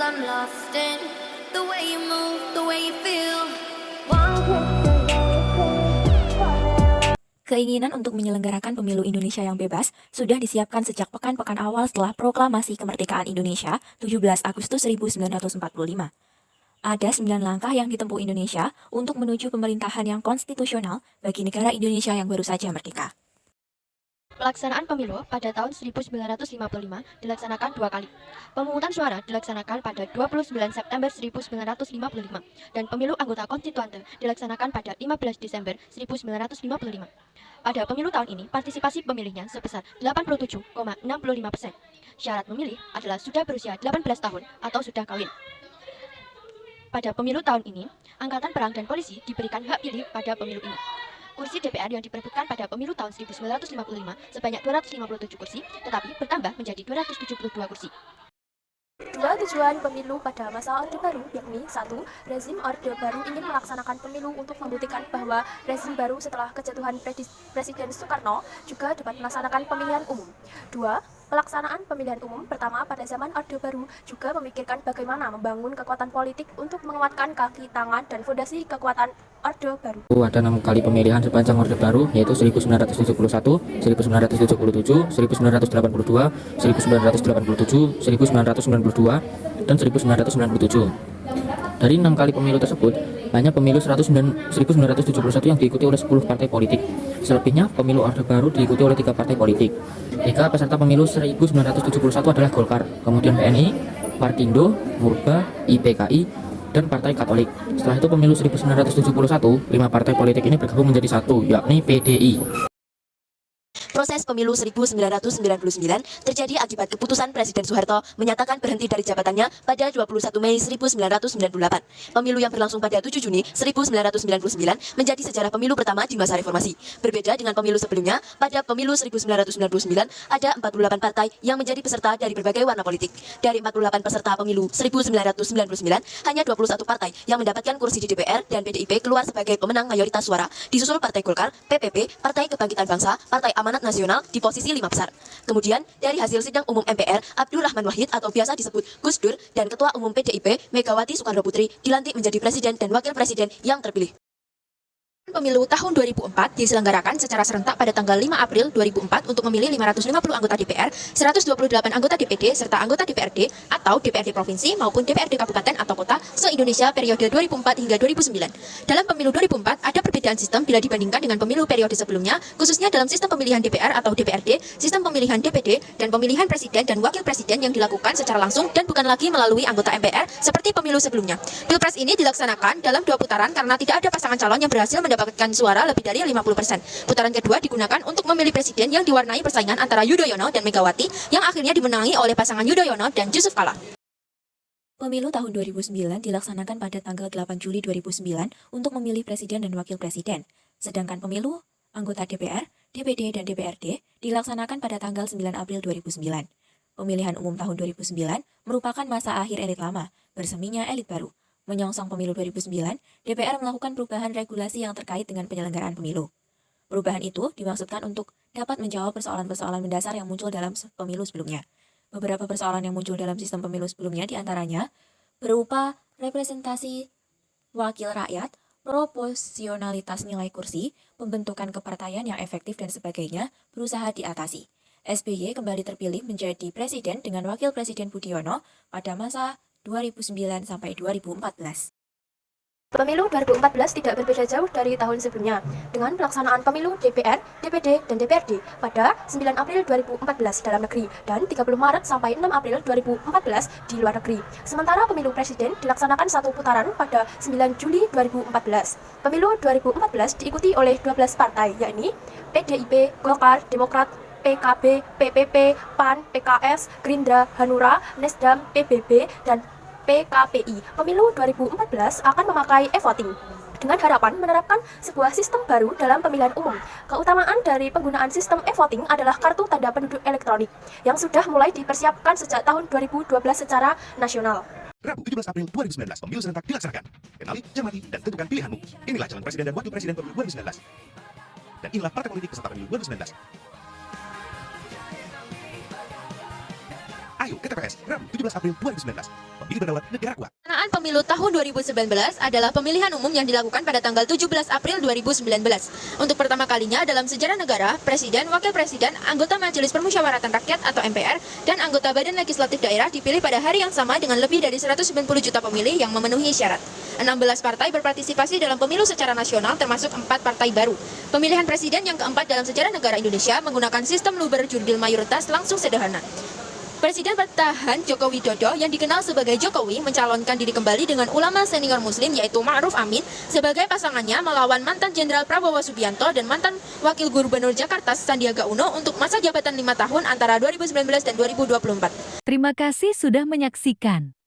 I'm lost in the way you move, the way you feel. Keinginan untuk menyelenggarakan pemilu Indonesia yang bebas sudah disiapkan sejak pekan-pekan awal setelah proklamasi kemerdekaan Indonesia 17 Agustus 1945. Ada 9 langkah yang ditempuh Indonesia untuk menuju pemerintahan yang konstitusional bagi negara Indonesia yang baru saja merdeka. Pelaksanaan pemilu pada tahun 1955 dilaksanakan 2 kali. Pemungutan suara dilaksanakan pada 29 September 1955 dan pemilu anggota konstituante dilaksanakan pada 15 Desember 1955. Pada pemilu tahun ini, partisipasi pemilihnya sebesar 87,65%. Syarat memilih adalah sudah berusia 18 tahun atau sudah kawin. Pada pemilu tahun ini, Angkatan Perang dan Polisi diberikan hak pilih pada pemilu ini. Kursi DPR yang diperebutkan pada pemilu tahun 1955 sebanyak 257 kursi, tetapi bertambah menjadi 272 kursi. Dua tujuan pemilu pada masa Orde Baru, yakni 1. Rezim Orde Baru ingin melaksanakan pemilu untuk membuktikan bahwa rezim baru setelah kejatuhan Presiden Soekarno juga dapat melaksanakan pemilihan umum. 2. Pelaksanaan pemilihan umum pertama pada zaman Orde Baru juga memikirkan bagaimana membangun kekuatan politik untuk menguatkan kaki tangan dan fondasi kekuatan Orde Baru. Ada 6 kali pemilihan sepanjang Orde Baru, yaitu 1971, 1977, 1982, 1987, 1992, dan 1997. Dari 6 kali pemilu tersebut, hanya pemilu 1971 yang diikuti oleh 10 partai politik. Selebihnya, pemilu Orde Baru diikuti oleh 3 partai politik. 3 peserta pemilu 1971 adalah Golkar, kemudian PNI, Partindo, Murba, IPKI, dan Partai Katolik. Setelah itu pemilu 1971, 5 partai politik ini bergabung menjadi satu, yakni PDI. Proses pemilu 1999 terjadi akibat keputusan Presiden Soeharto menyatakan berhenti dari jabatannya pada 21 Mei 1998. Pemilu yang berlangsung pada 7 Juni 1999 menjadi sejarah pemilu pertama di masa reformasi. Berbeda dengan pemilu sebelumnya, pada pemilu 1999 ada 48 partai yang menjadi peserta dari berbagai warna politik. Dari 48 peserta pemilu 1999, hanya 21 partai yang mendapatkan kursi di DPR dan PDIP keluar sebagai pemenang mayoritas suara, disusul Partai Golkar, PPP, Partai Kebangkitan Bangsa, Partai Amanat Nasional di posisi 5 besar. Kemudian, dari hasil sidang umum MPR, Abdul Rahman Wahid atau biasa disebut Gus Dur dan Ketua Umum PDIP, Megawati Soekarno Putri, dilantik menjadi Presiden dan Wakil Presiden yang terpilih. Pemilu tahun 2004 diselenggarakan secara serentak pada tanggal 5 April 2004 untuk memilih 550 anggota DPR, 128 anggota DPD, serta anggota DPRD atau DPRD Provinsi maupun DPRD Kabupaten atau Kota se-Indonesia periode 2004 hingga 2009. Dalam pemilu 2004 ada perbedaan sistem bila dibandingkan dengan pemilu periode sebelumnya, khususnya dalam sistem pemilihan DPR atau DPRD, sistem pemilihan DPD, dan pemilihan Presiden dan Wakil Presiden yang dilakukan secara langsung dan bukan lagi melalui anggota MPR seperti pemilu sebelumnya. Pilpres ini dilaksanakan dalam 2 putaran karena tidak ada pasangan calon yang berhasil mendapatkan suara lebih dari 50%. Putaran kedua digunakan untuk memilih presiden yang diwarnai persaingan antara Yudhoyono dan Megawati yang akhirnya dimenangi oleh pasangan Yudhoyono dan Yusuf Kala. Pemilu tahun 2009 dilaksanakan pada tanggal 8 Juli 2009 untuk memilih presiden dan wakil presiden. Sedangkan pemilu anggota DPR, DPD, dan DPRD dilaksanakan pada tanggal 9 April 2009. Pemilihan umum tahun 2009 merupakan masa akhir elit lama, berseminya elit baru. Menyongsong pemilu 2009, DPR melakukan perubahan regulasi yang terkait dengan penyelenggaraan pemilu. Perubahan itu dimaksudkan untuk dapat menjawab persoalan-persoalan mendasar yang muncul dalam pemilu sebelumnya. Beberapa persoalan yang muncul dalam sistem pemilu sebelumnya diantaranya berupa representasi wakil rakyat, proporsionalitas nilai kursi, pembentukan kepartaian yang efektif dan sebagainya berusaha diatasi. SBY kembali terpilih menjadi presiden dengan wakil presiden Budiono pada masa 2009 sampai 2014. Pemilu 2014 tidak berbeda jauh dari tahun sebelumnya, dengan pelaksanaan pemilu DPR, DPD, dan DPRD pada 9 April 2014 dalam negeri dan 30 Maret sampai 6 April 2014 di luar negeri. Sementara pemilu presiden dilaksanakan 1 putaran pada 9 Juli 2014. Pemilu 2014 diikuti oleh 12 partai, yakni PDIP, Golkar, Demokrat, PKB, PPP, PAN, PKS, Gerindra, Hanura, Nasdem, PBB, dan PKPI. Pemilu 2014 akan memakai e-voting dengan harapan menerapkan sebuah sistem baru dalam pemilihan umum. Keutamaan dari penggunaan sistem e-voting adalah kartu tanda penduduk elektronik yang sudah mulai dipersiapkan sejak tahun 2012 secara nasional. Rabu 17 April 2019, pemilu serentak dilaksanakan. Kenali, cermati, dan tentukan pilihanmu. Inilah calon presiden dan wakil presiden pemilu 2019. Dan inilah partai politik peserta pemilu 2019. Ayo, TPS, Rabu 17 April 2019. Pemilih berdaulat negara kuat. Pelaksanaan pemilu tahun 2019 adalah pemilihan umum yang dilakukan pada tanggal 17 April 2019. Untuk pertama kalinya dalam sejarah negara, Presiden, Wakil Presiden, anggota Majelis Permusyawaratan Rakyat atau MPR, dan anggota Badan Legislatif Daerah dipilih pada hari yang sama dengan lebih dari 190 juta pemilih yang memenuhi syarat. 16 partai berpartisipasi dalam pemilu secara nasional termasuk 4 partai baru. Pemilihan presiden yang keempat dalam sejarah negara Indonesia menggunakan sistem luber jurdil mayoritas langsung sederhana. Presiden bertahan Joko Widodo yang dikenal sebagai Jokowi mencalonkan diri kembali dengan ulama senior muslim yaitu Ma'ruf Amin sebagai pasangannya melawan mantan Jenderal Prabowo Subianto dan mantan Wakil Gubernur Jakarta Sandiaga Uno untuk masa jabatan 5 tahun antara 2019 dan 2024. Terima kasih sudah menyaksikan.